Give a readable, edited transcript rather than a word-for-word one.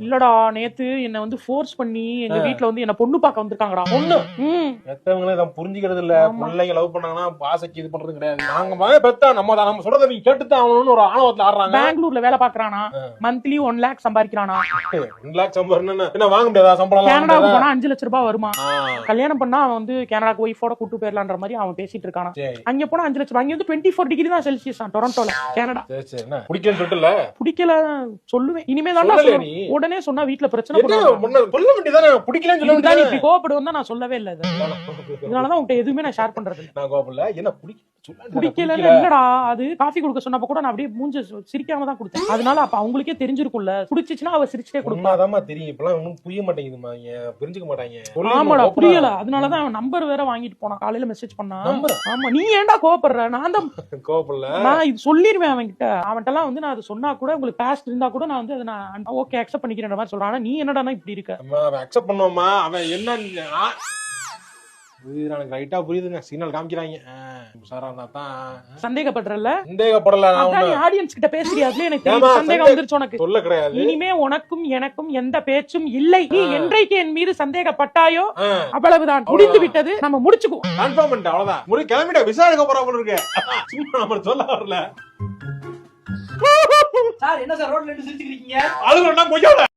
இல்லடா நேத்து என்ன வந்து ஃபோர்ஸ் பண்ணி எங்க வீட்ல வந்து என்ன பொண்ணு பார்க்க வந்திருக்காங்கடா. பொண்ணு பெத்தவங்களே இதை புரிஞ்சுக்கிறது இல்ல. பிள்ளைங்க லவ் பண்ணாங்கன்னா பாசைக்கு இது பண்றது கிடையாது. நாங்க பெத்தா நம்ம சொல்றதை நீங்க கேட்டுதான் ஆகணும்னு ஒரு ஆணவத்துல ஆடுறாங்க. பெங்களூர்ல வேலை பாக்குறானா, மந்த்லி 1 lakh சம்பாதிக்கிறானா. 1 lakh சம்பாதிக்கணும் என்ன வாங்க முடியாதா சம்பளம்? கனடாவுக்கு போனா 5 லட்சம் ரூபாய் வருமா. கல்யாணம் பண்ணா அவன் வந்து கனடாக்கு ஒய்ஃபோட கூட்டு போயிடலான்ற மாதிரி அவன் பேசிட்டு இருக்கானா. அங்க போனா 5 லட்சம். அங்க வந்து 24 டிகிரி தான் செல்சியஸ் டொரண்டோல கனடா. பிடிக்கலன்னு சொல்லிட்டுல பிடிக்கல சொல்லுவேன். இனிமே தான் உடனே சொன்னா வீட்டுல பிரச்சனை சொல்ல வேண்டியதானே. பிடிக்கலன்னு சொல்ல வேண்டியதானே. இப்படி கோபப்படுவா நான் சொல்லவே இல்ல. இதனாலதான் உன்கிட்ட எதுவுமே நான் ஷேர் பண்றது. நான் கோபப்படல. என்ன பிடிக்கல இல்லடா. அது காஃபி கொடுக்க சொன்னப்ப கூட நான் அப்படியே மூஞ்ச சிரிக்காம தான் கொடுத்தேன். அதனால அப்ப அவங்களுக்கே தெரிஞ்சிருக்கும்ல. பிடிச்சிச்சுன்னா அவ சிரிச்சிட்டே கொடுப்பாதாமா தெரியும். இப்பெல்லாம் ஒன்னும் புரிய மாட்டேங்குதுமா. புரிஞ்சுக்க மாட்டாங்க. ஆமாடா புரியல. அதனாலதான் அவன் நம்பர் வேற வாங்கிட்டு போனான். காலையில மெசேஜ் பண்ணா. ஆமா நீ ஏன்டா கோவப்படுற? நான் தான் கோவப்படல. நான் இது சொல்லிருவேன் அவன்கிட்ட. அவன்கிட்ட எல்லாம் வந்து நான் அதை சொன்னா கூட உங்களுக்கு பாஸ்ட் இருந்தா கூட நான் வந்து அதை நான் ஓகே அக்செப்ட் பண்ணிக்கிறேன் மாதிரி சொல்றான். நீ என்னடா இப்படி இருக்க? அக்செப்ட் பண்ணுவோமா? அவன் என்ன எனக்கு ரைட்டா புரியுதுங்க. சிக்னல் காமிக்கிறாங்க. சந்தேகப்படுறல? சந்தேகப்படல. ஆடியன்ஸ் கிட்ட பேசுறியா? எனக்கு சந்தேகம் வந்துருச்சு. உனக்கு சொல்ல கிடையாது. இனிமே உனக்கும் எனக்கும் எந்த பேச்சும் இல்லை. நீ என்றைக்கு என் மீது சந்தேகப்பட்டாயோ அவ்வளவுதான். முடிந்து விட்டது. நம்ம முடிச்சுக்குவோம். கன்ஃபார்ம் பண்ணிட்டு அவ்வளவுதான். முடி கிளம்பிட்ட. விசாரிக்க போறா போல இருக்கு. சும்மா நம்ம சொல்ல வரல. சார் என்ன சார் ரோட்ல நின்னு சிரிச்சிட்டு இருக்கீங்க? அது என்ன பொய்யால